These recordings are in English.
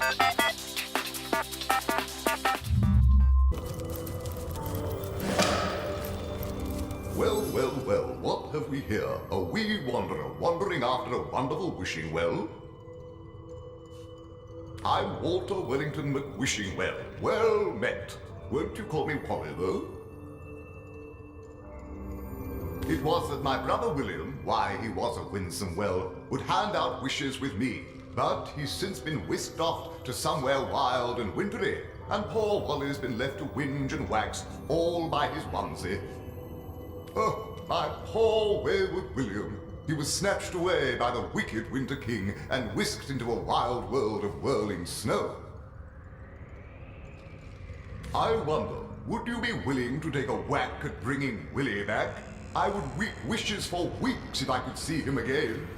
Well, well, well, what have we here? A wee wanderer wandering after a wonderful wishing well? I'm Walter Wellington McWishingwell. Well met. Won't you call me Wally, though? It was that my brother William, why he was a winsome well, would hand out wishes with me, but he's since been whisked off to somewhere wild and wintry, and poor Wally's been left to whinge and wax all by his onesie. Oh, my poor wayward William. He was snatched away by the wicked Winter King and whisked into a wild world of whirling snow. I wonder, would you be willing to take a whack at bringing Willie back? I would weep wishes for weeks if I could see him again.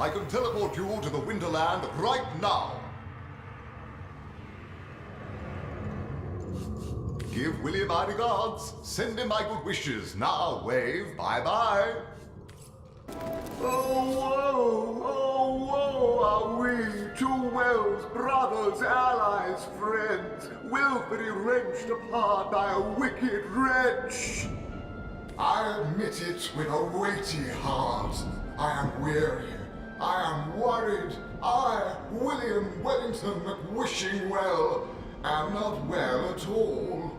I can teleport you to the Winterland right now. Give Willie my regards. Send him my good wishes. Now wave bye-bye. Oh, woe, oh, woe are we, two Wells, brothers, allies, friends, wilfully wrenched apart by a wicked wretch. I admit it with a weighty heart. I am weary. I am worried. I, William Wellington McWishingwell, am not well at all.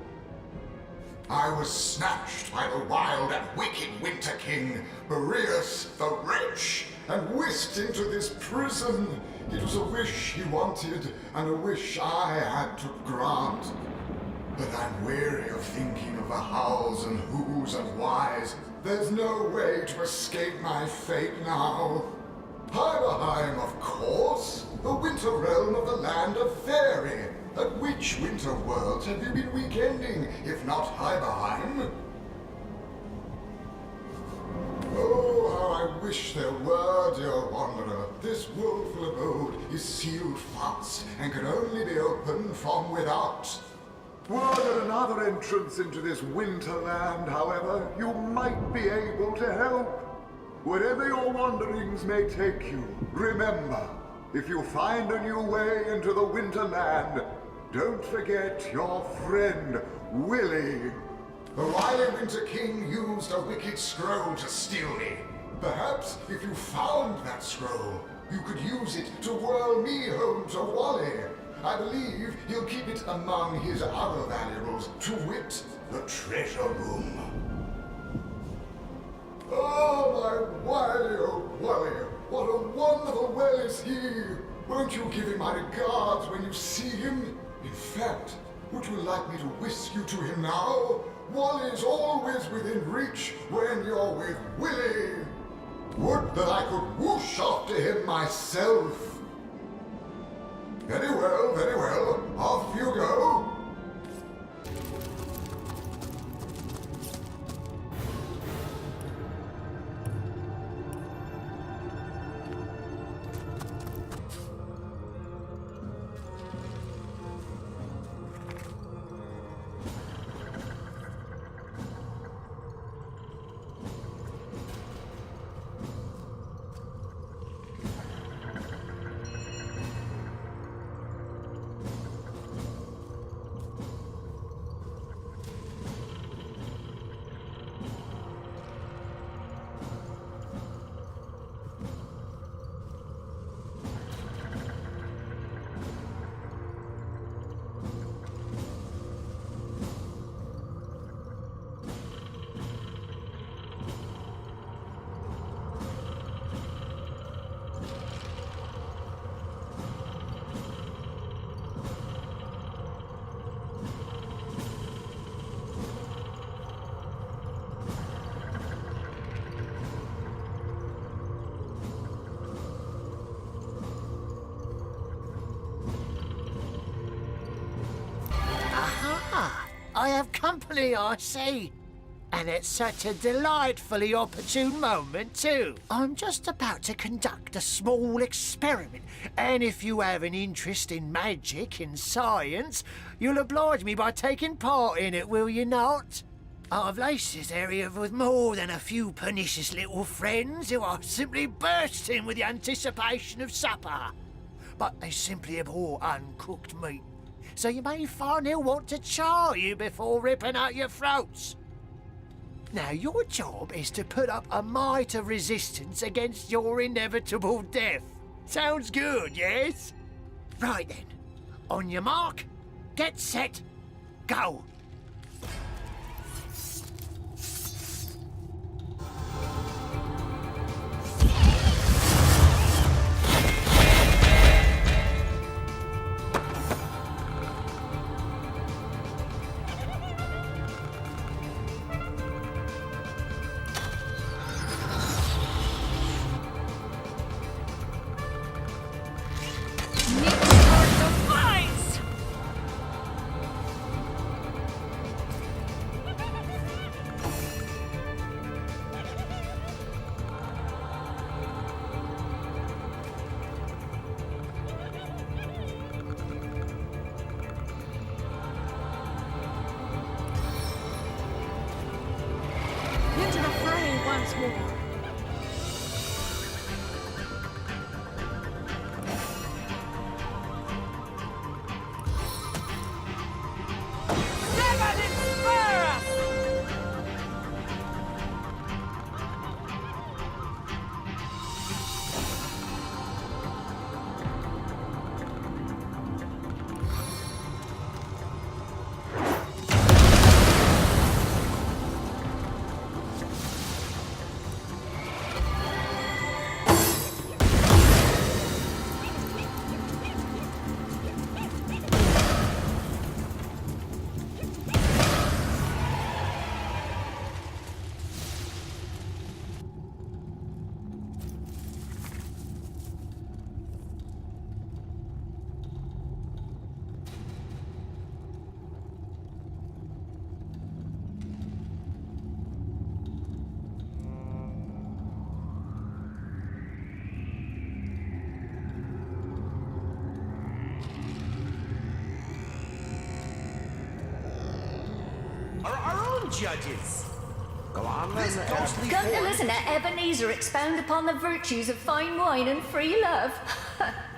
I was snatched by the wild and wicked Winter King, Boreas the Wretch, and whisked into this prison. It was a wish he wanted, and a wish I had to grant. But I'm weary of thinking of the hows and whos and whys. There's no way to escape my fate now. Heiberheim, of course, the winter realm of the land of Fairy. At which winter worlds have you been weekending, if not Heiberheim? Oh, how I wish there were, dear wanderer. This woeful abode is sealed fast and can only be opened from without. Were there another entrance into this winterland, however, you might be able to help. Wherever your wanderings may take you, remember, if you find a new way into the winterland, don't forget your friend, Willie. The wily Winter King used a wicked scroll to steal me. Perhaps if you found that scroll, you could use it to whirl me home to Wally. I believe he'll keep it among his other valuables, to wit, the treasure room. Oh, my Wily, oh Wally, what a wonderful well is he! Won't you give him my regards when you see him? In fact, would you like me to whisk you to him now? Wally's always within reach when you're with Willie. Would that I could whoosh after him myself. Very well, off you go. I have company, I see. And it's such a delightfully opportune moment, too. I'm just about to conduct a small experiment, and if you have an interest in magic and science, you'll oblige me by taking part in it, will you not? I've laced this area with more than a few pernicious little friends who are simply bursting with the anticipation of supper. but they simply abhor uncooked meat. So you may find they'll want to char you before ripping out your throats. Now, your job is to put up a mite of resistance against your inevitable death. Sounds good, yes? Right then. On your mark, get set, go. Into the fray once more. Judges. Go on, then. Come to listen to Ebenezer expound upon the virtues of fine wine and free love.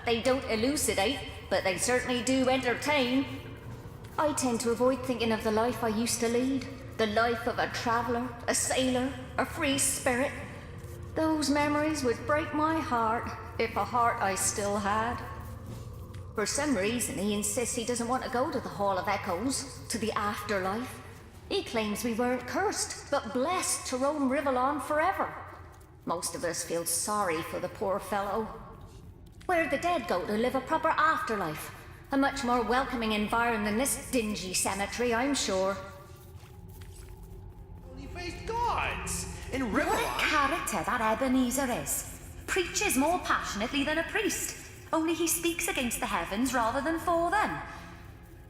They don't elucidate, but they certainly do entertain. I tend to avoid thinking of the life I used to lead. The life of a traveler, a sailor, a free spirit. Those memories would break my heart, if a heart I still had. For some reason, he insists he doesn't want to go to the Hall of Echoes, to the afterlife. He claims we weren't cursed, but blessed to roam Rivellon forever. Most of us feel sorry for the poor fellow. Where the dead go to live a proper afterlife. A much more welcoming environment than this dingy cemetery, I'm sure. Holy-faced gods! In What a Rivellon... character that Ebenezer is. Preaches more passionately than a priest. Only he speaks against the heavens rather than for them.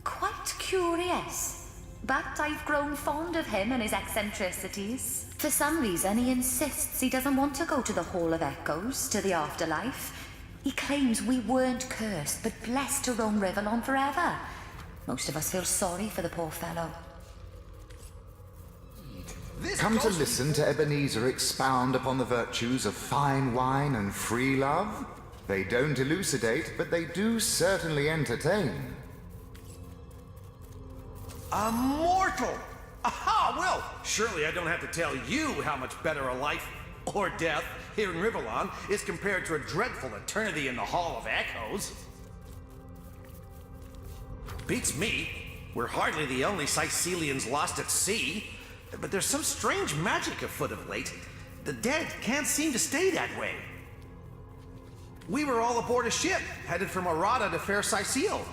Quite curious. But I've grown fond of him and his eccentricities. For some reason, he insists he doesn't want to go to the Hall of Echoes, to the afterlife. He claims we weren't cursed, but blessed to roam Rivellon forever. Most of us feel sorry for the poor fellow. Come to listen to Ebenezer expound upon the virtues of fine wine and free love? They don't elucidate, but they do certainly entertain. A mortal! Aha! Well, surely I don't have to tell you how much better a life, or death, here in Rivellon is compared to a dreadful eternity in the Hall of Echoes. Beats me. We're hardly the only Sicilians lost at sea. But there's some strange magic afoot of late. The dead can't seem to stay that way. We were all aboard a ship, headed from Arata to fair Sicile.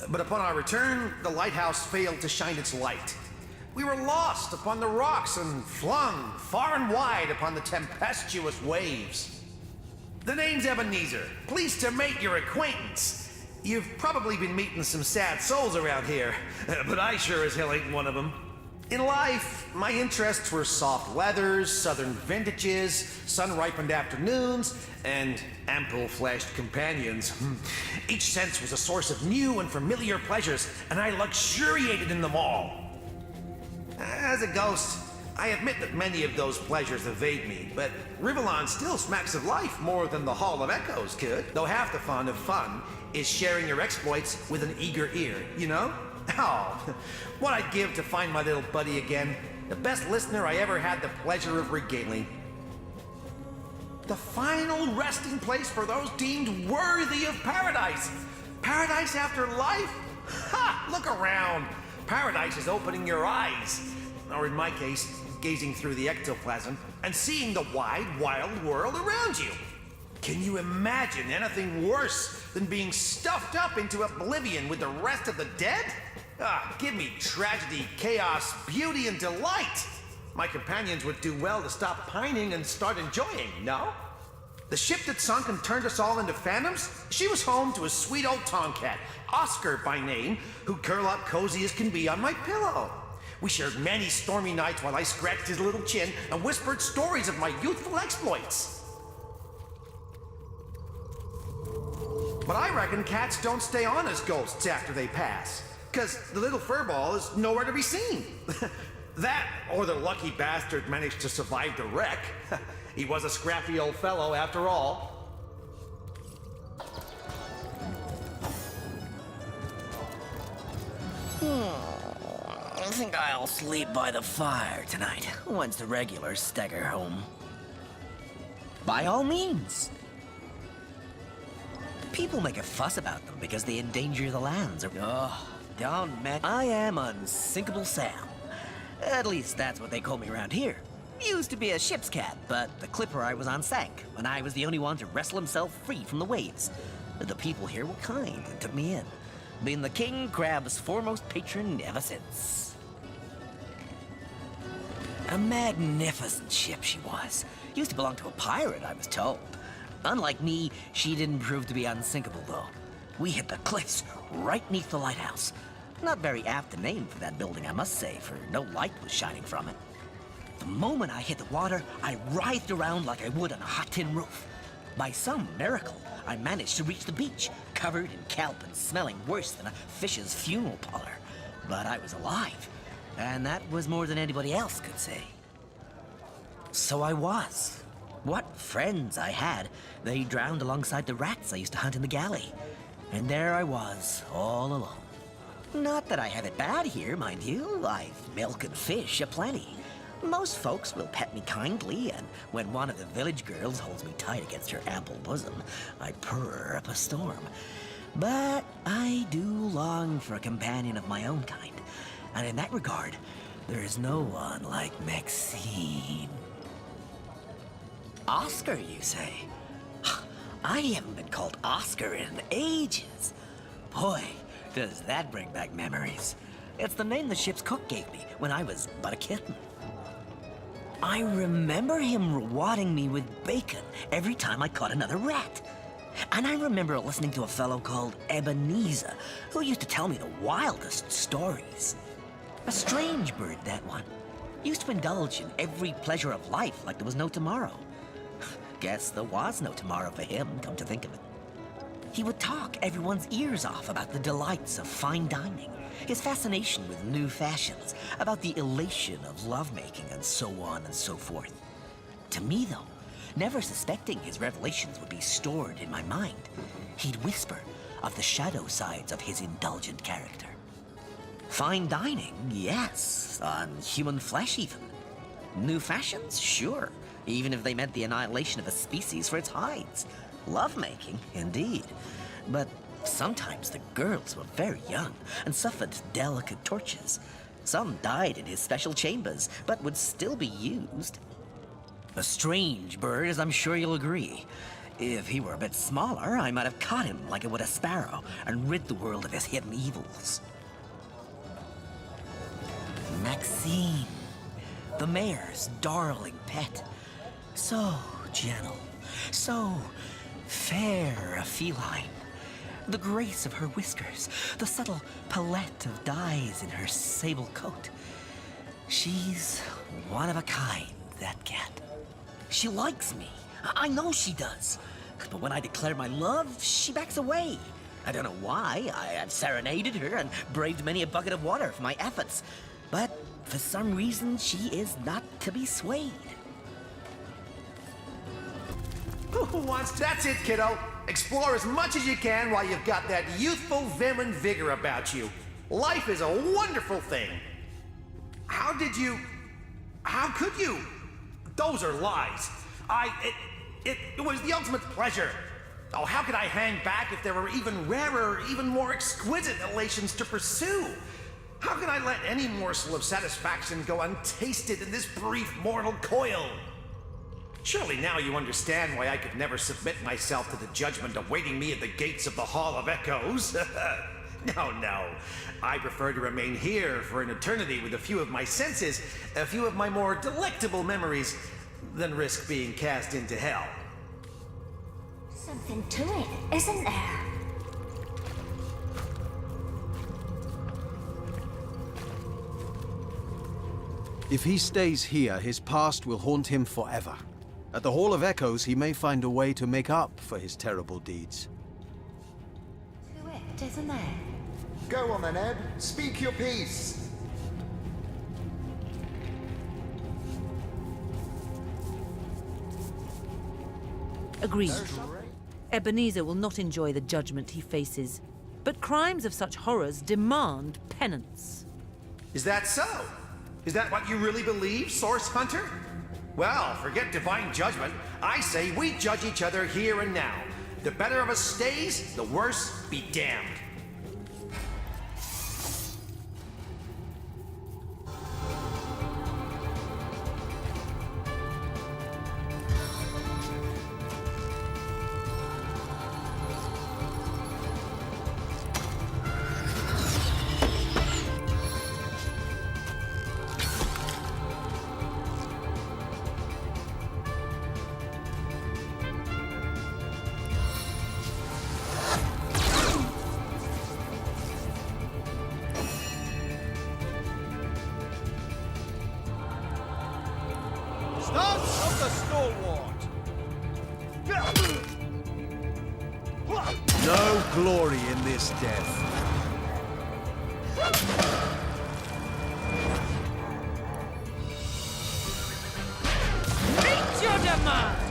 But upon our return, the lighthouse failed to shine its light. We were lost upon the rocks and flung far and wide upon the tempestuous waves. The name's Ebenezer. Pleased to make your acquaintance. You've probably been meeting some sad souls around here, but I sure as hell ain't one of them. In life, my interests were soft weathers, southern vintages, sun-ripened afternoons, and ample-fleshed companions. Each sense was a source of new and familiar pleasures, and I luxuriated in them all. As a ghost, I admit that many of those pleasures evade me, but Rivellon still smacks of life more than the Hall of Echoes could. Though half the fun of fun is sharing your exploits with an eager ear, you know? Oh, what I'd give to find my little buddy again. The best listener I ever had the pleasure of regaling. The final resting place for those deemed worthy of paradise. Paradise after life? Ha! Look around. Paradise is opening your eyes. Or in my case, gazing through the ectoplasm and seeing the wide, wild world around you. Can you imagine anything worse than being stuffed up into oblivion with the rest of the dead? Ah, give me tragedy, chaos, beauty, and delight. My companions would do well to stop pining and start enjoying, no? The ship that sunk and turned us all into phantoms, she was home to a sweet old tomcat, Oscar by name, who'd curl up cozy as can be on my pillow. We shared many stormy nights while I scratched his little chin and whispered stories of my youthful exploits. But I reckon cats don't stay on as ghosts after they pass, because the little furball is nowhere to be seen. That, or the lucky bastard managed to survive the wreck. He was a scrappy old fellow after all. I think I'll sleep by the fire tonight, once the regulars stagger home. By all means. People make a fuss about them because they endanger the lands. Oh, don't mention. I am Unsinkable Sam. At least that's what they call me around here. Used to be a ship's cat, but the clipper I was on sank, and I was the only one to wrestle himself free from the waves. The people here were kind and took me in, being the king crab's foremost patron ever since. A magnificent ship she was. Used to belong to a pirate, I was told. Unlike me, she didn't prove to be unsinkable, though. We hit the cliffs right neath the lighthouse. Not very apt a name for that building, I must say, for no light was shining from it. The moment I hit the water, I writhed around like I would on a hot tin roof. By some miracle, I managed to reach the beach, covered in kelp and smelling worse than a fish's funeral parlor. But I was alive, and that was more than anybody else could say. So I was. What friends I had. They drowned alongside the rats I used to hunt in the galley. And there I was, all alone. Not that I have it bad here, mind you. I've milk and fish aplenty. Most folks will pet me kindly, and when one of the village girls holds me tight against her ample bosom, I purr up a storm. But I do long for a companion of my own kind, and in that regard, there is no one like Maxine. Oscar, you say? I haven't been called Oscar in ages. Boy, does that bring back memories. It's the name the ship's cook gave me when I was but a kitten. I remember him rewarding me with bacon every time I caught another rat. And I remember listening to a fellow called Ebenezer, who used to tell me the wildest stories. A strange bird, that one. Used to indulge in every pleasure of life like there was no tomorrow. Guess there was no tomorrow for him, come to think of it. He would talk everyone's ears off about the delights of fine dining, his fascination with new fashions, about the elation of lovemaking, and so on and so forth. To me, though, never suspecting his revelations would be stored in my mind, he'd whisper of the shadow sides of his indulgent character. Fine dining, yes, on human flesh even. New fashions, sure, even if they meant the annihilation of a species for its hides. Lovemaking, indeed. But sometimes the girls were very young and suffered delicate tortures. Some died in his special chambers, but would still be used. A strange bird, as I'm sure you'll agree. If he were a bit smaller, I might have caught him like I would a sparrow and rid the world of his hidden evils. Maxine, the mayor's darling pet. So gentle, so fair a feline. The grace of her whiskers, the subtle palette of dyes in her sable coat. She's one of a kind, that cat. She likes me. I know she does. But when I declare my love, she backs away. I don't know why. I have serenaded her and braved many a bucket of water for my efforts. But for some reason, she is not to be swayed. Who wants to? That's it, kiddo. Explore as much as you can while you've got that youthful vim and vigor about you. Life is a wonderful thing. How could you? Those are lies. It was the ultimate pleasure. Oh, how could I hang back if there were even rarer, even more exquisite elations to pursue? How could I let any morsel of satisfaction go untasted in this brief mortal coil? Surely now you understand why I could never submit myself to the judgment awaiting me at the gates of the Hall of Echoes. No. I prefer to remain here for an eternity with a few of my senses, a few of my more delectable memories, than risk being cast into hell. Something to it, isn't there? If he stays here, his past will haunt him forever. At the Hall of Echoes, he may find a way to make up for his terrible deeds. To it, isn't there? Go on then, Ed. Speak your piece. Agreed. Ebenezer will not enjoy the judgment he faces, but crimes of such horrors demand penance. Is that so? Is that what you really believe, Source Hunter? Well, forget divine judgment. I say we judge each other here and now. The better of us stays, the worse be damned. No glory in this death. Meet your demise!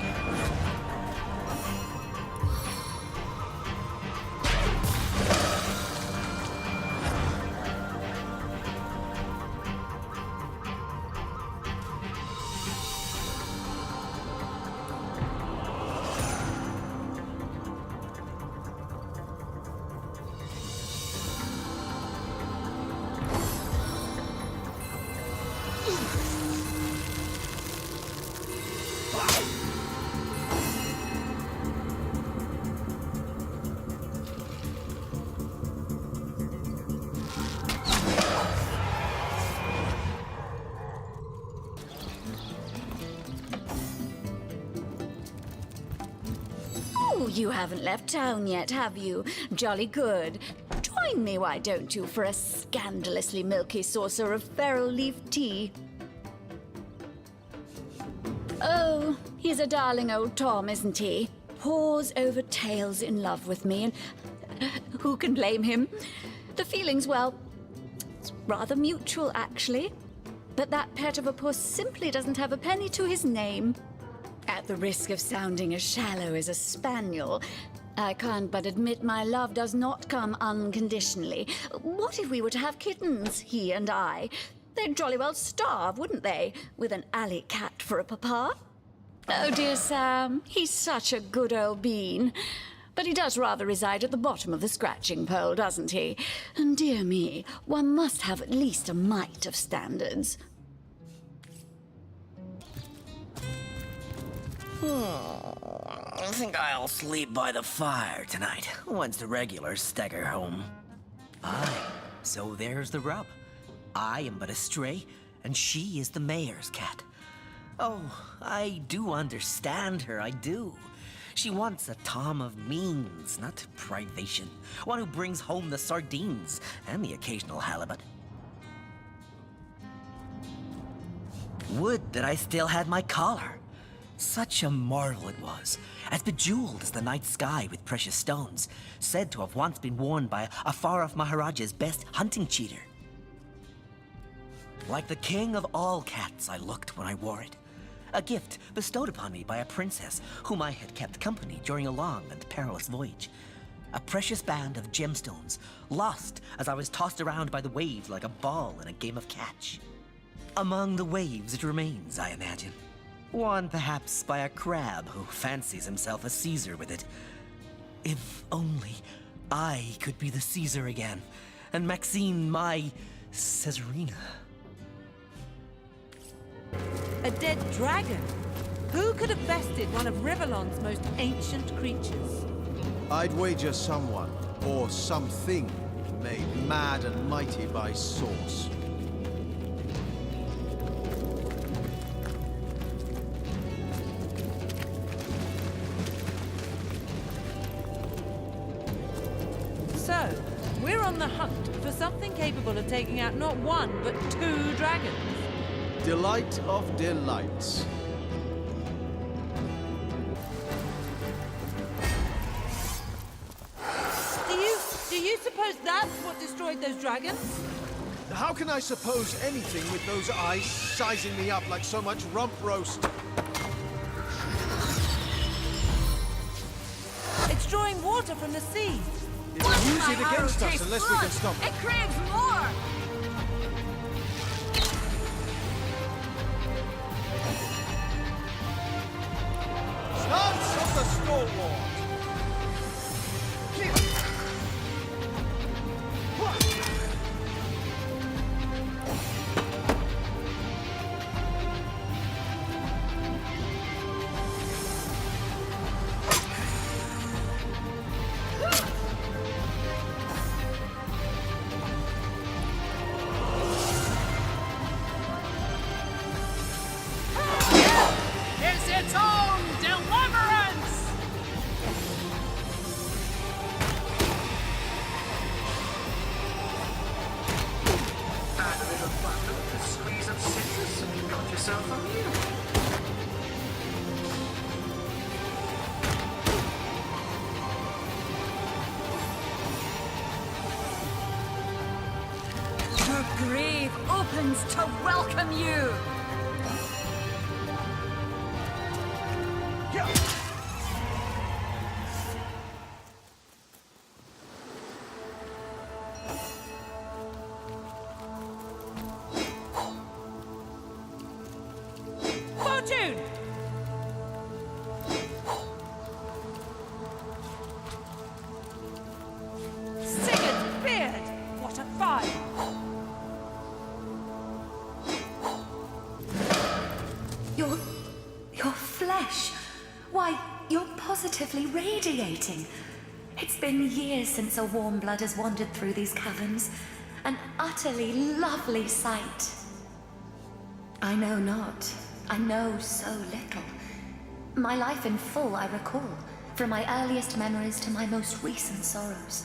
Oh, you haven't left town yet, have you? Jolly good. Join me, why don't you, for a scandalously milky saucer of feral leaf tea? Oh, he's a darling old Tom, isn't he? Paws over tails in love with me, and who can blame him? The feeling's, well, it's rather mutual, actually. But that pet of a puss simply doesn't have a penny to his name. At the risk of sounding as shallow as a spaniel, I can't but admit my love does not come unconditionally. What if we were to have kittens, he and I? They'd jolly well starve, wouldn't they, with an alley cat for a papa? Oh, dear Sam, he's such a good old bean. But he does rather reside at the bottom of the scratching pole, doesn't he? And dear me, one must have at least a mite of standards. I think I'll sleep by the fire tonight, once the regulars stagger home. Aye, so there's the rub. I am but a stray, and she is the mayor's cat. Oh, I do understand her, I do. She wants a Tom of means, not privation. One who brings home the sardines and the occasional halibut. Would that I still had my collar. Such a marvel it was, as bejeweled as the night sky with precious stones, said to have once been worn by a far-off Maharaja's best hunting cheater. Like the king of all cats, I looked when I wore it. A gift bestowed upon me by a princess whom I had kept company during a long and perilous voyage. A precious band of gemstones, lost as I was tossed around by the waves like a ball in a game of catch. Among the waves it remains, I imagine. Won perhaps by a crab who fancies himself a Caesar with it. If only I could be the Caesar again, and Maxine my Caesarina. A dead dragon? Who could have bested one of Rivellon's most ancient creatures? I'd wager someone, or something, made mad and mighty by source. So, we're on the hunt for something capable of taking out not one, but 2 dragons. Delight of delights. Do you suppose that's what destroyed those dragons? How can I suppose anything with those eyes sizing me up like so much rump roast? It's drawing water from the sea. It'll use it against us unless we can stop it. It craves more! Stance of the stalwart! It's its own deliverance! Add a bit of butter, a squeeze of citrus, and you've got yourself a meal. The grave opens to welcome you! Fortune! Sigurd's beard! What a find! Your flesh. Why, you're positively radiating. It's been years since a warm blood has wandered through these caverns. An utterly lovely sight. I know not. I know so little. My life in full I recall, from my earliest memories to my most recent sorrows.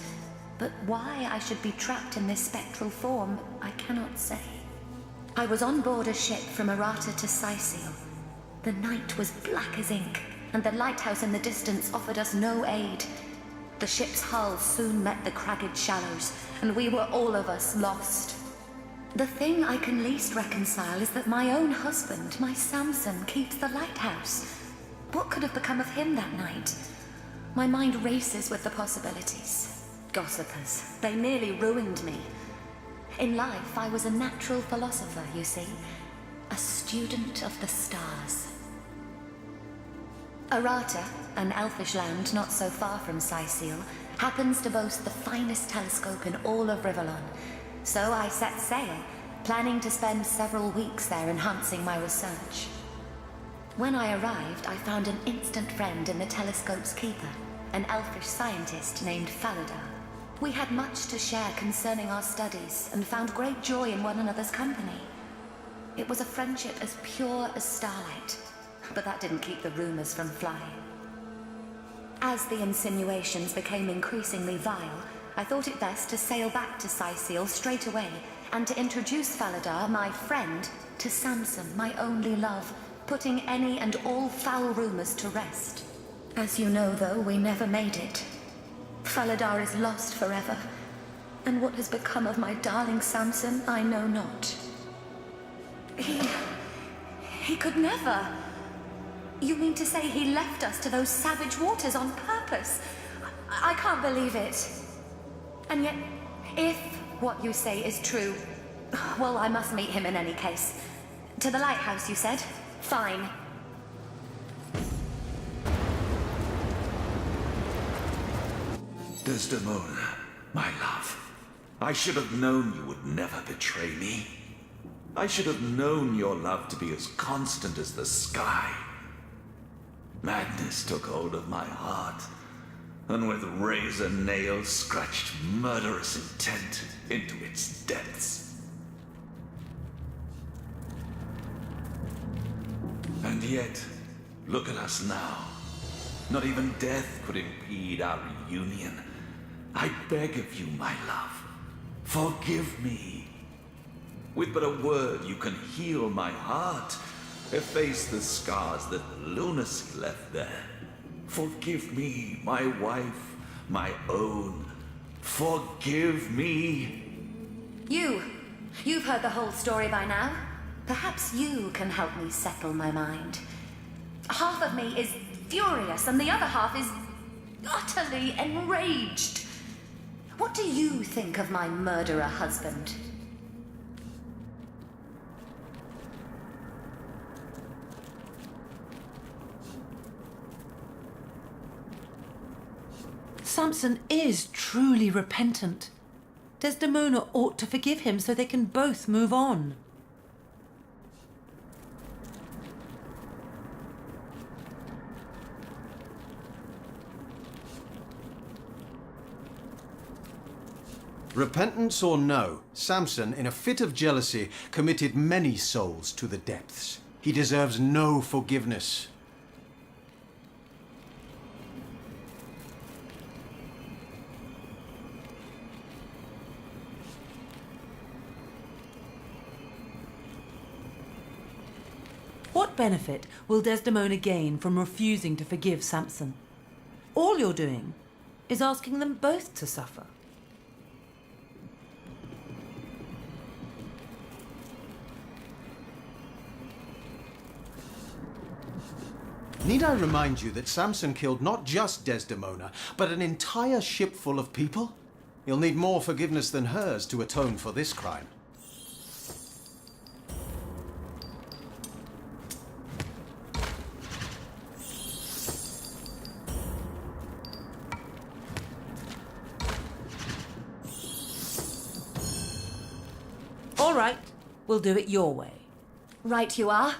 But why I should be trapped in this spectral form, I cannot say. I was on board a ship from Errata to Sicil. The night was black as ink, and the lighthouse in the distance offered us no aid. The ship's hull soon met the cragged shallows, and we were all of us lost. The thing I can least reconcile is that my own husband, my Samson, keeps the lighthouse. What could have become of him that night? My mind races with the possibilities. Gossipers, they nearly ruined me. In life, I was a natural philosopher, you see. A student of the stars. Errata, an elfish land not so far from Sicil, happens to boast the finest telescope in all of Rivellon. So I set sail, planning to spend several weeks there enhancing my research. When I arrived, I found an instant friend in the telescope's keeper, an elfish scientist named Falada. We had much to share concerning our studies and found great joy in one another's company. It was a friendship as pure as starlight, but that didn't keep the rumors from flying. As the insinuations became increasingly vile, I thought it best to sail back to Sicil straight away and to introduce Faladar, my friend, to Samson, my only love, putting any and all foul rumors to rest. As you know, though, we never made it. Faladar is lost forever, and what has become of my darling Samson, I know not. He could never. You mean to say he left us to those savage waters on purpose? I can't believe it. And yet, if what you say is true, well, I must meet him in any case. To the lighthouse, you said? Fine. Desdemona, my love. I should have known you would never betray me. I should have known your love to be as constant as the sky. Madness took hold of my heart, and with razor nails scratched murderous intent into its depths. And yet, look at us now. Not even death could impede our reunion. I beg of you, my love, forgive me. With but a word, you can heal my heart, efface the scars that lunacy left there. Forgive me, my wife, my own. Forgive me. You've heard the whole story by now. Perhaps you can help me settle my mind. Half of me is furious, and the other half is utterly enraged. What do you think of my murderer husband? Samson is truly repentant. Desdemona ought to forgive him so they can both move on. Repentance or no, Samson, in a fit of jealousy, committed many souls to the depths. He deserves no forgiveness. What benefit will Desdemona gain from refusing to forgive Samson? All you're doing is asking them both to suffer. Need I remind you that Samson killed not just Desdemona, but an entire ship full of people? You'll need more forgiveness than hers to atone for this crime. All right, we'll do it your way. Right you are.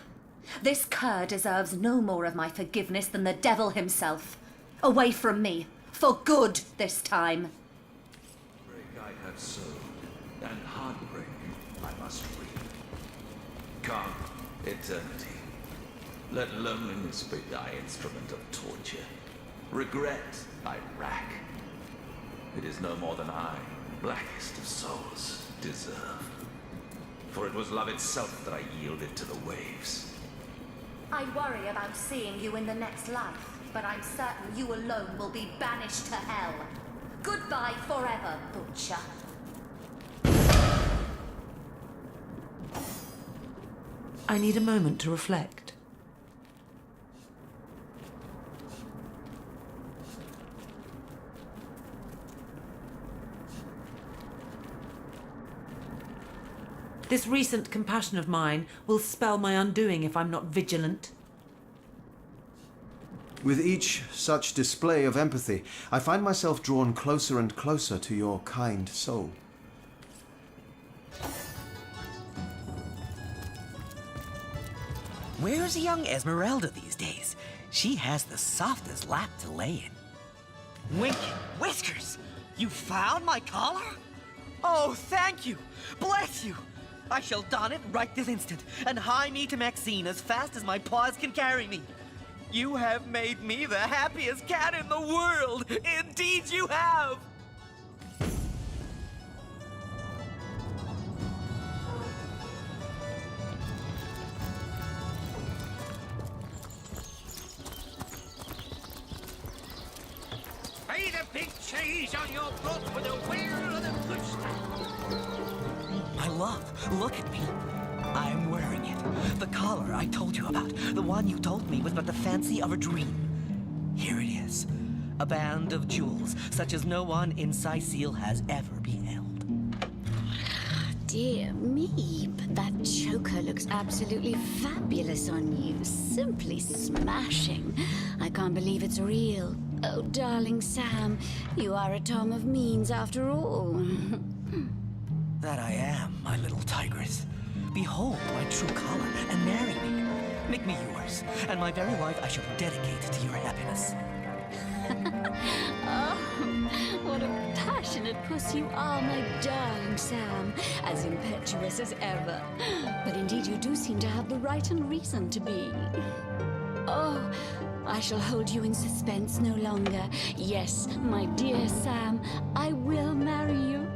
This cur deserves no more of my forgiveness than the devil himself. Away from me. For good this time. Break I have sown, and heartbreak I must reap. Come, eternity. Let loneliness be thy instrument of torture. Regret I rack. It is no more than I, blackest of souls, deserve. For it was love itself that I yielded to the waves. I worry about seeing you in the next life, but I'm certain you alone will be banished to hell. Goodbye forever, Butcher. I need a moment to reflect. This recent compassion of mine will spell my undoing if I'm not vigilant. With each such display of empathy, I find myself drawn closer and closer to your kind soul. Where's young Esmeralda these days? She has the softest lap to lay in. Winky Whiskers! You found my collar? Oh, thank you! Bless you! I shall don it right this instant, and hie me to Maxine as fast as my paws can carry me. You have made me the happiest cat in the world! Indeed you have! Pay the big cheese on your broth with a wheel and a push. My love, look at me. I'm wearing it. The collar I told you about. The one you told me was but the fancy of a dream. Here it is. A band of jewels, such as no one in Sicile has ever beheld. Dear me, but that choker looks absolutely fabulous on you. Simply smashing. I can't believe it's real. Oh, darling Sam, you are a Tom of means after all. That I am, my little tigress. Behold my true color and marry me. Make me yours, and my very life I shall dedicate to your happiness. Oh, what a passionate puss you are, my darling Sam. As impetuous as ever. But indeed you do seem to have the right and reason to be. Oh, I shall hold you in suspense no longer. Yes, my dear Sam, I will marry you.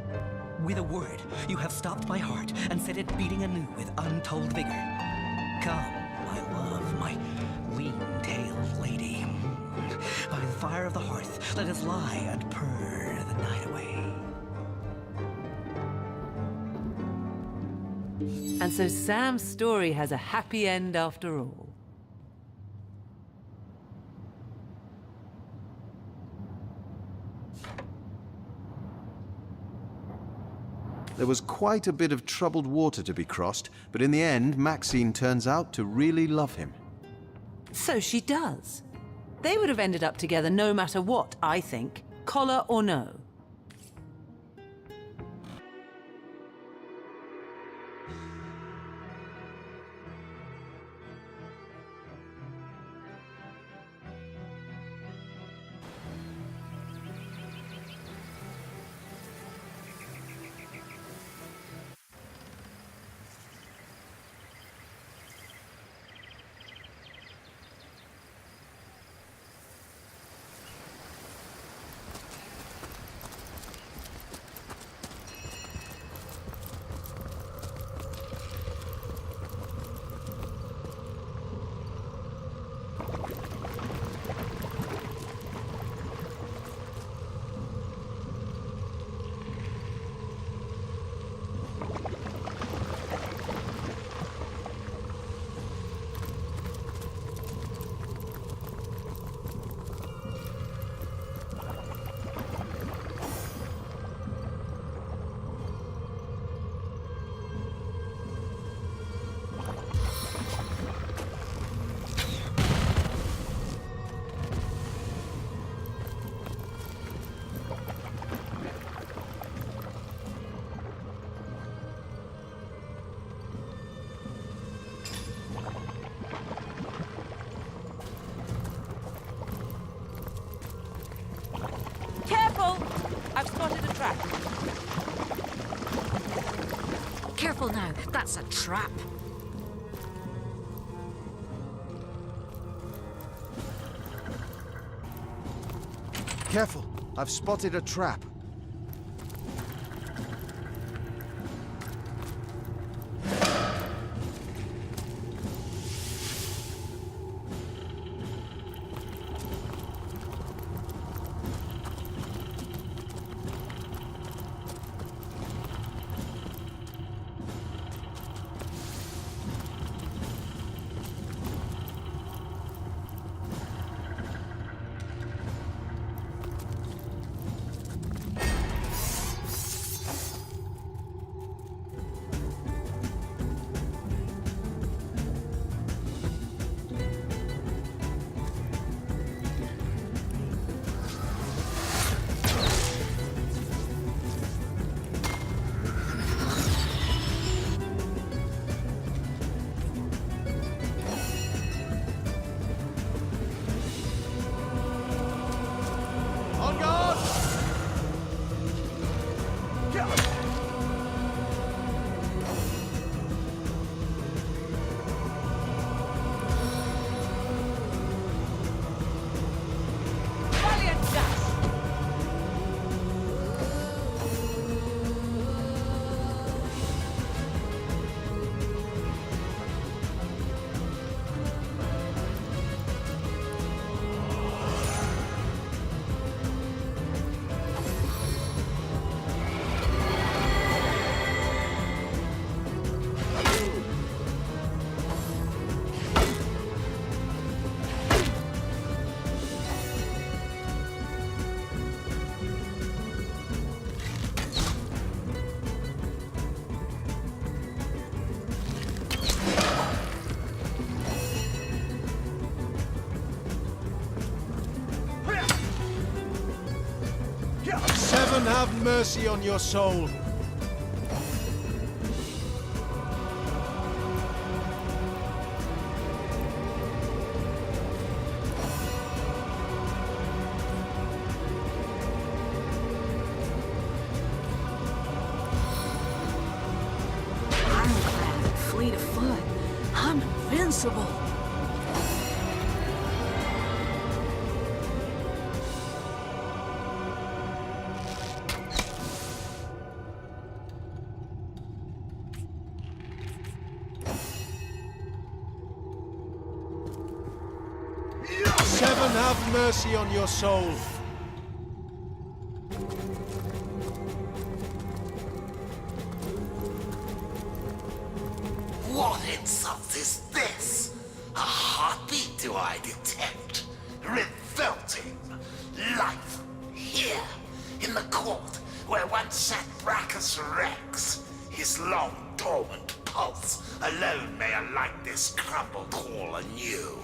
With a word, you have stopped my heart and set it beating anew with untold vigor. Come, my love, my lean-tailed lady. By the fire of the hearth, let us lie and purr the night away. And so Sam's story has a happy end after all. There was quite a bit of troubled water to be crossed, but in the end, Maxine turns out to really love him. So she does. They would have ended up together no matter what, I think, collar or no. Careful! I've spotted a trap. Careful now, that's a trap. Careful, I've spotted a trap. Heaven have mercy on your soul. Fleet of foot. I'm invincible. Heaven have mercy on your soul. What insult is this? A heartbeat do I detect? Revolting life here in the court where once sat Brachus Rex. His long dormant pulse alone may alight this crumbled hall anew.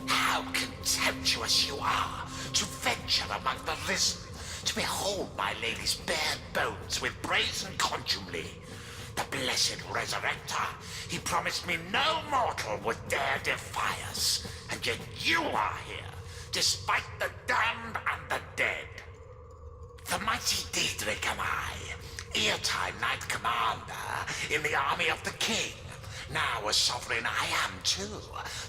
How contemptuous you are to venture among the risen, to behold my lady's bare bones with brazen contumely. The blessed resurrector, he promised me no mortal would dare defy us, and yet you are here, despite the damned and the dead. The mighty Diedrich am I, ear-time knight commander in the army of the king. Now a sovereign I am too,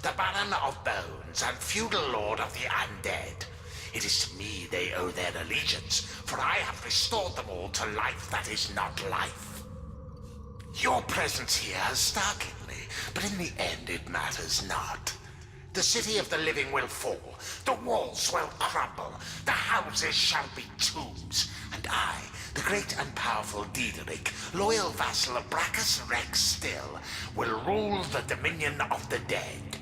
the Baron of Bones and feudal lord of the undead. It is to me they owe their allegiance, for I have restored them all to life that is not life. Your presence here has startled me, but in the end it matters not. The city of the living will fall, the walls will crumble, the houses shall be tombs, and I, the great and powerful Diedrich, loyal vassal of Brachus Rex still, will rule the dominion of the dead.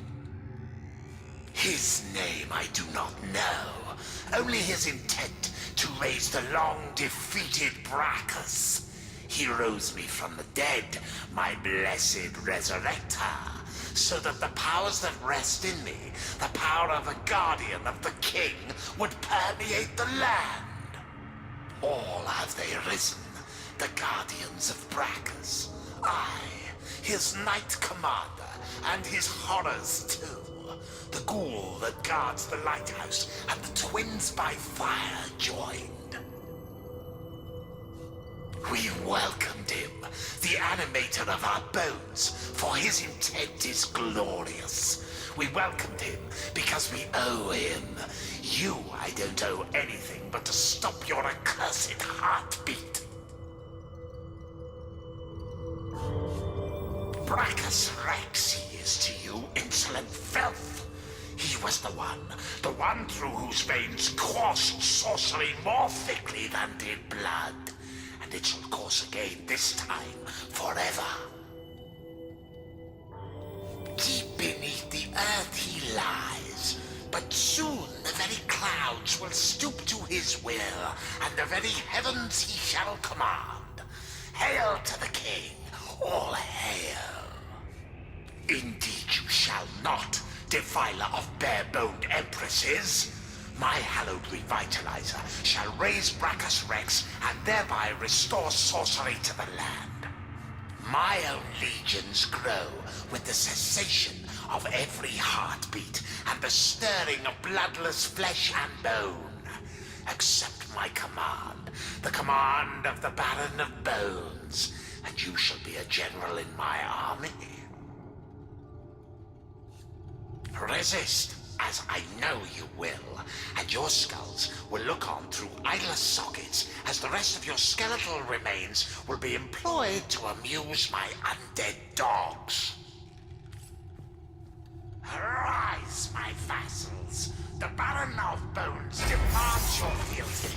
His name I do not know, only his intent to raise the long-defeated Brachus. He rose me from the dead, my blessed resurrector, so that the powers that rest in me, the power of a guardian of the king, would permeate the land. All have they risen, the guardians of Brachus. I, his knight commander, and his horrors too. The ghoul that guards the lighthouse, and the twins by fire joined. We welcomed him, the animator of our bones, for his intent is glorious. We welcomed him because we owe him. You, I don't owe anything but to stop your accursed heartbeat. Brachus Rex he is to you, insolent filth. He was the one through whose veins coursed sorcery more thickly than did blood. And it shall course again, this time, forever. Deep beneath the earth he lies, but soon the very clouds will stoop to his will, and the very heavens he shall command. Hail to the king, all hail. Indeed you shall not, defiler of bare-boned empresses. My hallowed revitalizer shall raise Brachus Rex and thereby restore sorcery to the land. My own legions grow with the cessation of every heartbeat and the stirring of bloodless flesh and bone. Accept my command, the command of the Baron of Bones, and you shall be a general in my army. Resist, as I know you will, and your skulls will look on through eyeless sockets as the rest of your skeletal remains will be employed to amuse my undead dogs. Arise, my vassals. The Baron of Bones demands your fealty.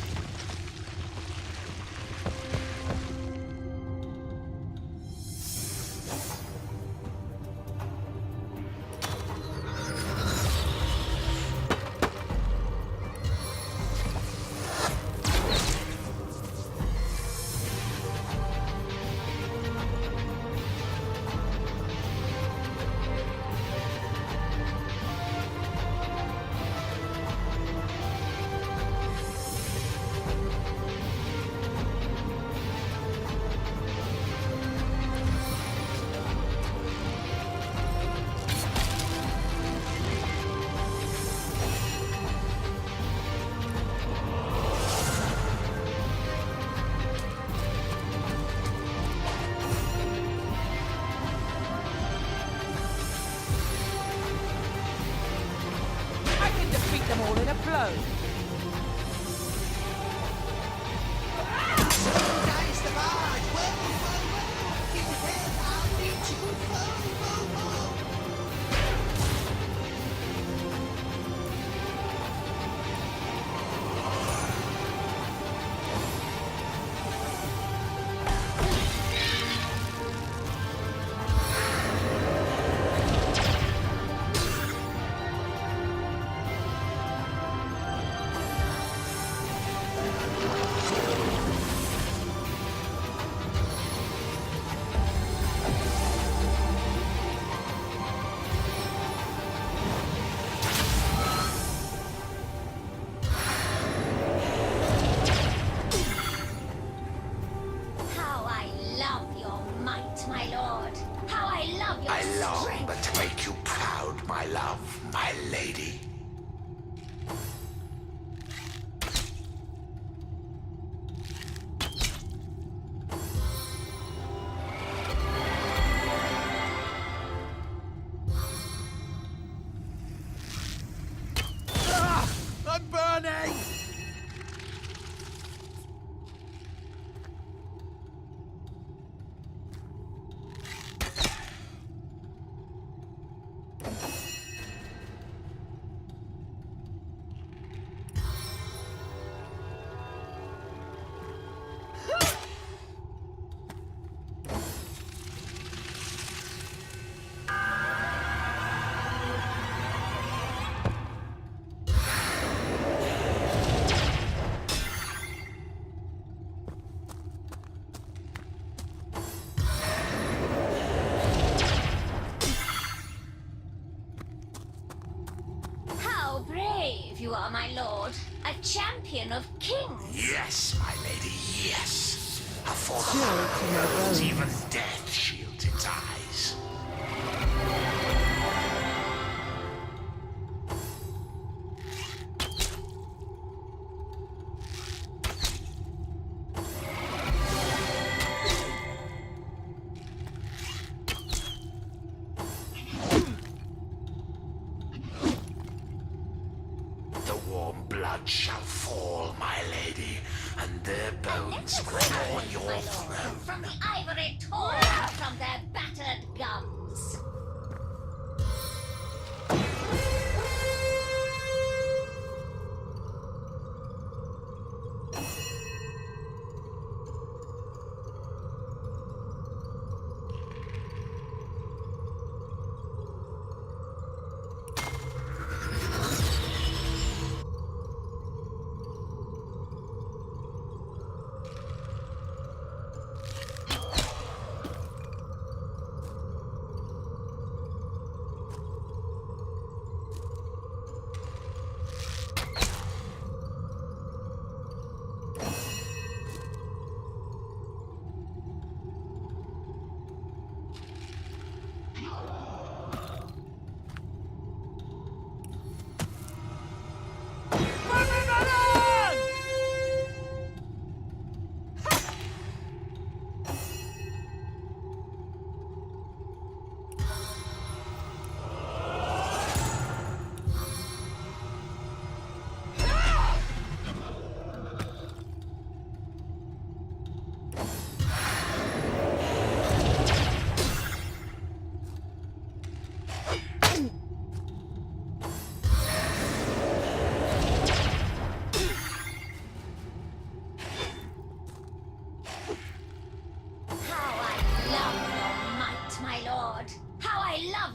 champion of kings. Yes, my lady, yes. For the world, even death shields its eyes. The warm blood shall fall, my lady, and their bones will adorn your throne. From the ivory torn from their battered gums.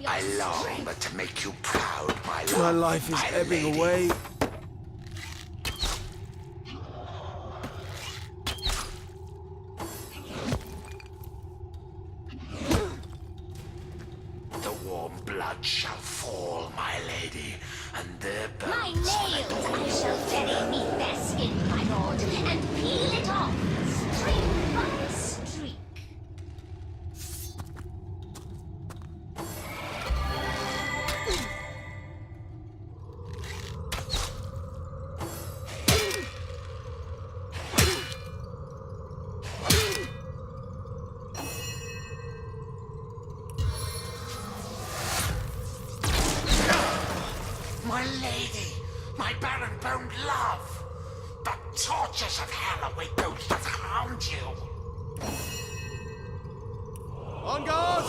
I long but to make you proud, my love. My life is ebbing lady. away. The warm blood shall fall, my lady, and their My bones nails will adorn I your shall bury neath their skin, my lord, and peel it off, streak by streak. My lady, my barren-boned love, the tortures of hell await those that harmed you. On guard!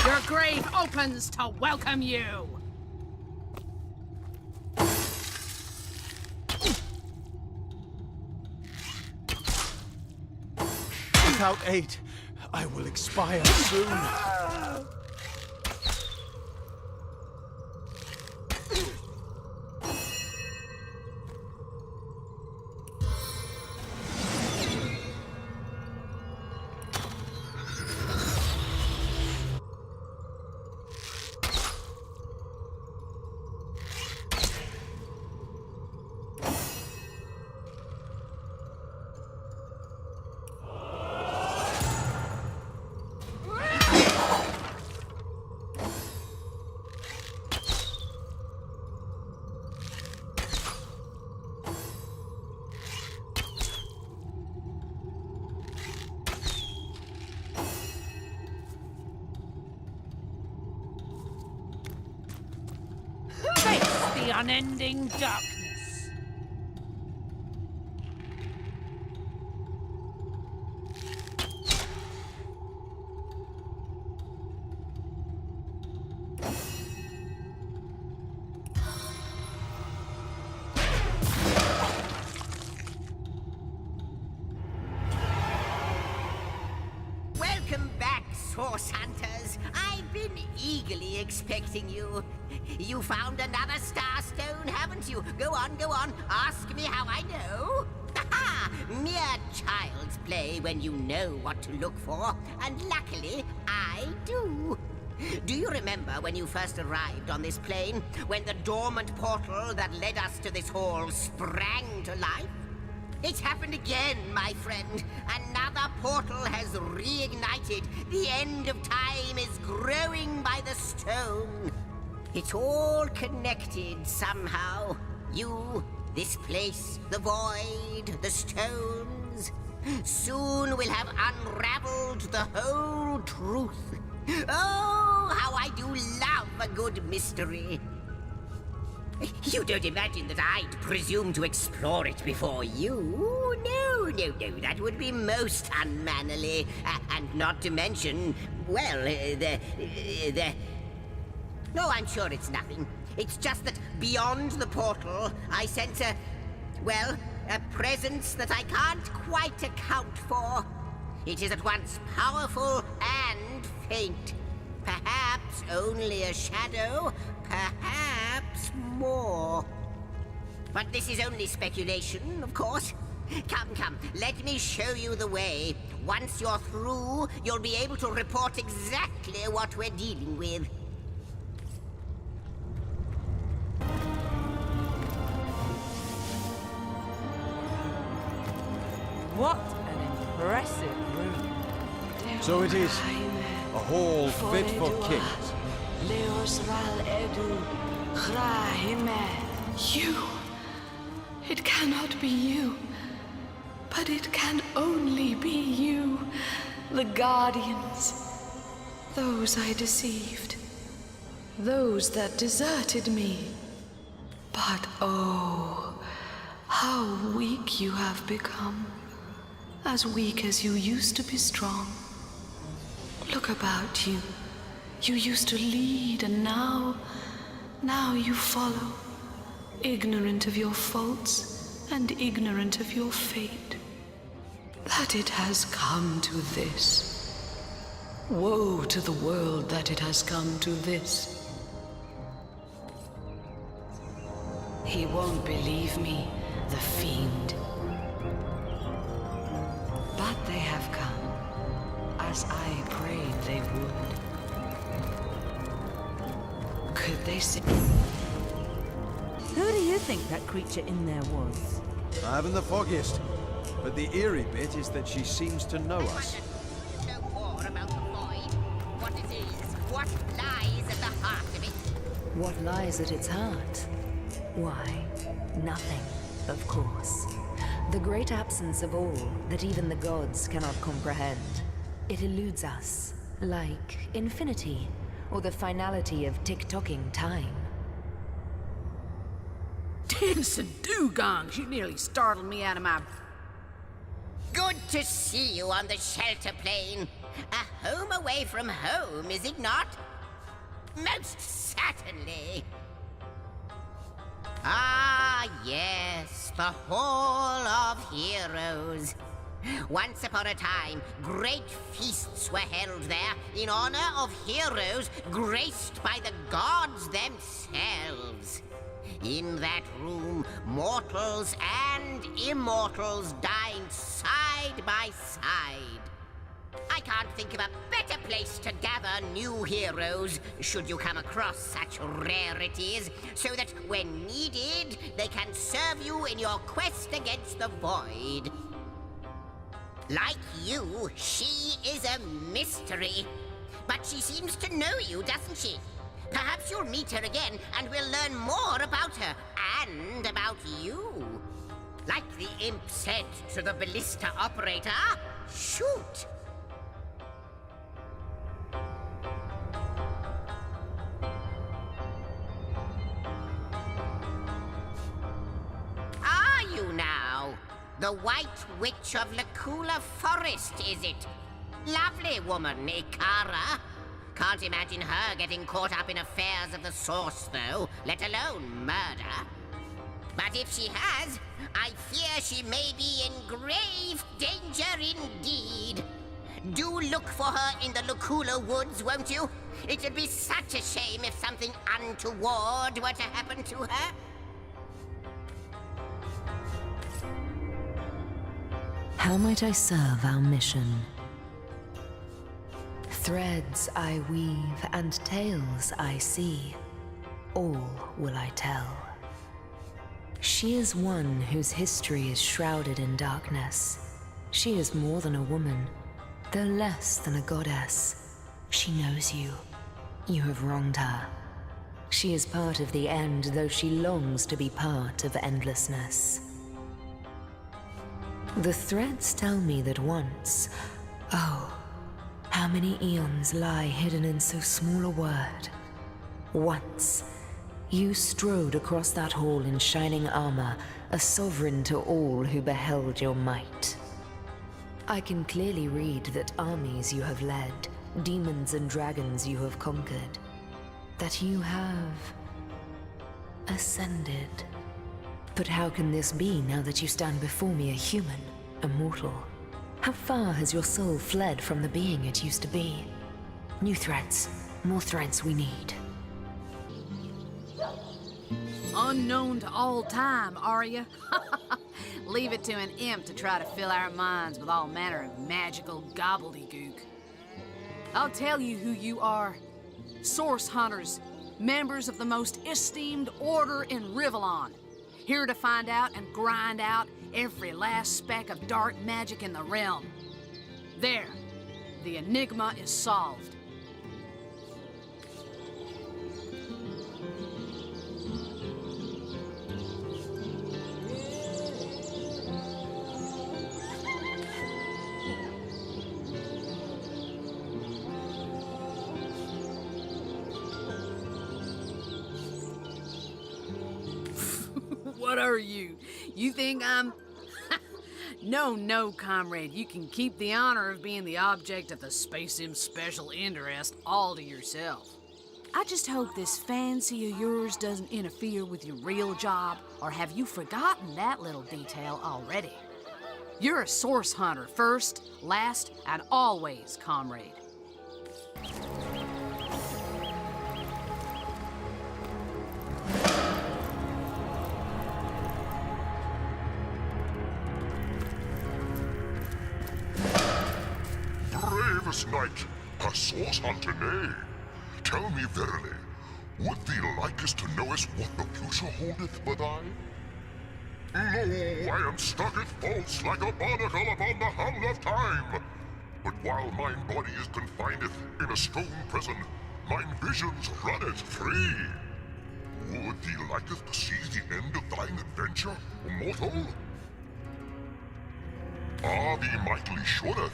Your grave opens to welcome you! Without aid, I will expire soon. Face the unending darkness. source hunters. I've been eagerly expecting you. You found another starstone, haven't you? Go on. Ask me how I know. Ha! Mere child's play when you know what to look for. And luckily, I do. Do you remember when you first arrived on this plane? When the dormant portal that led us to this hall sprang to life? It's happened again, my friend. Another portal has reignited. The end of time is growing by the stone. It's all connected somehow. You, this place, the void, the stones. Soon we'll have unraveled the whole truth. Oh, how I do love a good mystery. You don't imagine that I'd presume to explore it before you? No, that would be most unmannerly. And not to mention, well, No, I'm sure it's nothing. It's just that beyond the portal, I sense a presence that I can't quite account for. It is at once powerful and faint. Perhaps only a shadow, perhaps more. But this is only speculation, of course. Come, let me show you the way. Once you're through, you'll be able to report exactly what we're dealing with. What an impressive room. So it is a hall fit for kings. You. It cannot be you. But it can only be you. The guardians. Those I deceived. Those that deserted me. But oh, how weak you have become. As weak as you used to be strong. Look about you. You used to lead, and now you follow. Ignorant of your faults, and ignorant of your fate. That it has come to this. Woe to the world that it has come to this. He won't believe me, the fiend. But they have come, as I prayed they would. Could they see? Who do you think that creature in there was? I haven't the foggiest. But the eerie bit is that she seems to know us. Know more about the void, what it is, what lies at the heart of it. What lies at its heart? Why, nothing, of course. The great absence of all that even the gods cannot comprehend. It eludes us, like infinity, or the finality of tick-tocking time. Tennyson dugongs, you nearly startled me out of my... Good to see you on the shelter plane. A home away from home, is it not? Most certainly. Ah, yes, the Hall of Heroes. Once upon a time, great feasts were held there in honor of heroes graced by the gods themselves. In that room, mortals and immortals dined side by side. I can't think of a better place to gather new heroes, should you come across such rarities, so that when needed, they can serve you in your quest against the void. Like you, she is a mystery. But she seems to know you, doesn't she? Perhaps you'll meet her again, and we'll learn more about her, and about you. Like the imp said to the ballista operator, shoot! Are you now? The White Witch of Lacula Forest, is it? Lovely woman, Ikara. Can't imagine her getting caught up in affairs of the Source, though, let alone murder. But if she has, I fear she may be in grave danger indeed. Do look for her in the Lukula woods, won't you? It would be such a shame if something untoward were to happen to her. How might I serve our mission? Threads I weave and tales I see, all will I tell. She is one whose history is shrouded in darkness. She is more than a woman, though less than a goddess. She knows you. You have wronged her. She is part of the end, though she longs to be part of endlessness. The threads tell me that once, oh, how many eons lie hidden in so small a word. Once, you strode across that hall in shining armor, a sovereign to all who beheld your might. I can clearly read that armies you have led, demons and dragons you have conquered, that you have ascended. But how can this be now that you stand before me a human, a mortal? How far has your soul fled from the being it used to be? New threads, more threads we need. Unknown to all time, are you? Leave it to an imp to try to fill our minds with all manner of magical gobbledygook. I'll tell you who you are. Source hunters, members of the most esteemed order in Rivellon. Here to find out and grind out every last speck of dark magic in the realm. There, the enigma is solved. What are you? You think I'm... No, comrade. You can keep the honor of being the object of the Space Im's special interest all to yourself. I just hope this fancy of yours doesn't interfere with your real job, or have you forgotten that little detail already? You're a source hunter first, last, and always, comrade. Knight, a source hunter, nay. Tell me verily, would thee likest to knowest what the future holdeth for thine? Lo, I am stucketh false like a barnacle upon the hull of time. But while mine body is confineth in a stone prison, mine visions runneth free. Would thee liketh to see the end of thine adventure, mortal? Thee mightily shouldeth.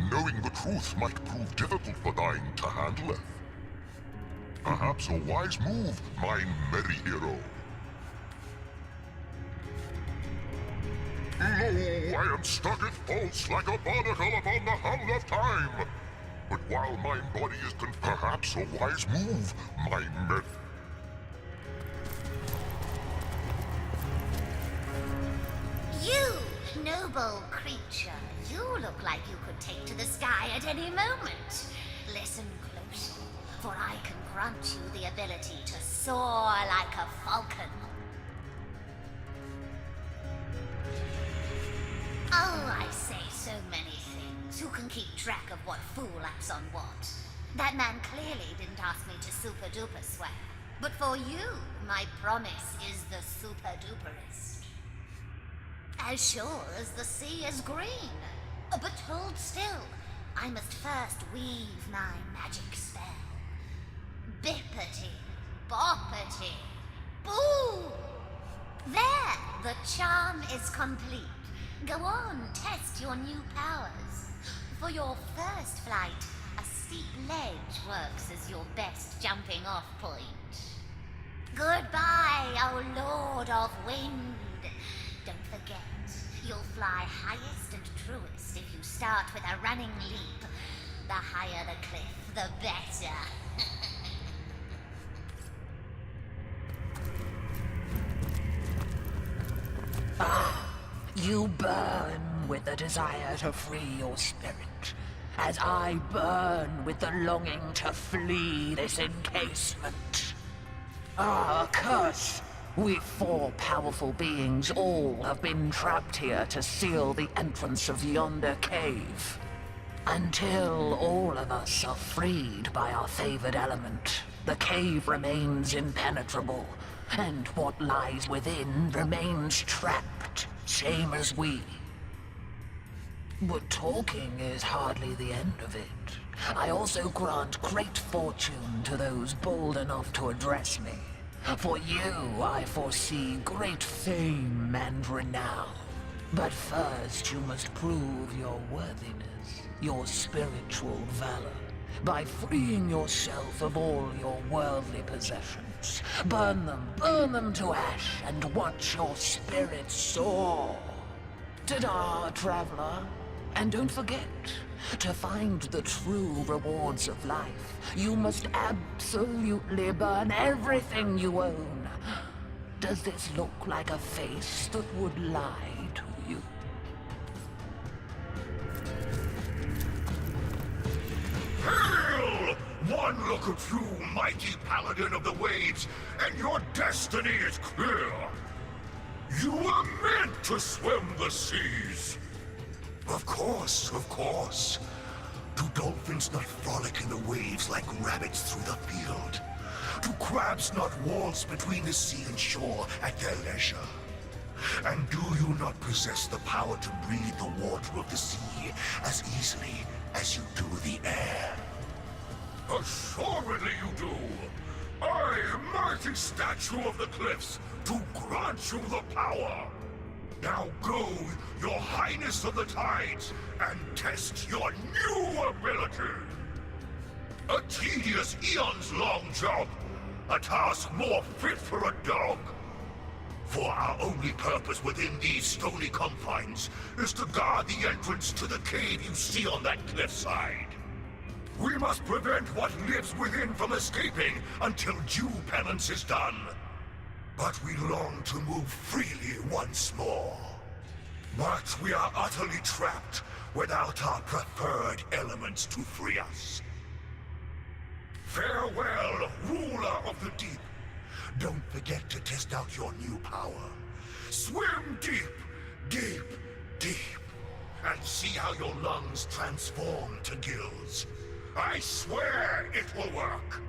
Knowing the truth might prove difficult for thine to handleth. Perhaps a wise move, mine merry hero. Lo, I am stucketh false like a barnacle upon the hull of time. But while mine body is perhaps a wise move, mine You, noble creature. You look like you could take to the sky at any moment. Listen closely, for I can grant you the ability to soar like a falcon. Oh, I say so many things. Who can keep track of what fool acts on what? That man clearly didn't ask me to super-duper swear. But for you, my promise is the super-duperest. As sure as the sea is green. But hold still. I must first weave my magic spell. Bippity, boppity, boo! There, the charm is complete. Go on, test your new powers. For your first flight, a steep ledge works as your best jumping off point. Goodbye, O Lord of Wind. Don't forget, you'll fly highest and truest if you start with a running leap. The higher the cliff, the better. You burn with the desire to free your spirit. as I burn with the longing to flee this encasement. Ah, curse! We four powerful beings all have been trapped here to seal the entrance of yonder cave. Until all of us are freed by our favored element, the cave remains impenetrable, and what lies within remains trapped, same as we. But talking is hardly the end of it. I also grant great fortune to those bold enough to address me. For you, I foresee great fame and renown. But first, you must prove your worthiness, your spiritual valor, by freeing yourself of all your worldly possessions. Burn them to ash, and watch your spirit soar. Ta-da, traveler. And don't forget, to find the true rewards of life, you must absolutely burn everything you own. Does this look like a face that would lie to you? Hail! One look at you, mighty paladin of the waves, and your destiny is clear. You were meant to swim the seas. Of course, of course. Do dolphins not frolic in the waves like rabbits through the field? Do crabs not waltz between the sea and shore at their leisure? And do you not possess the power to breathe the water of the sea as easily as you do the air? Assuredly you do. I, mighty statue of the cliffs, to grant you the power. Now go, your highness of the tides, and test your new ability. A tedious eons-long job, a task more fit for a dog. For our only purpose within these stony confines is to guard the entrance to the cave you see on that cliffside. We must prevent what lives within from escaping until due penance is done. But we long to move freely once more. But we are utterly trapped without our preferred elements to free us. Farewell, ruler of the deep. Don't forget to test out your new power. Swim deep, deep, deep, and see how your lungs transform to gills. I swear it will work.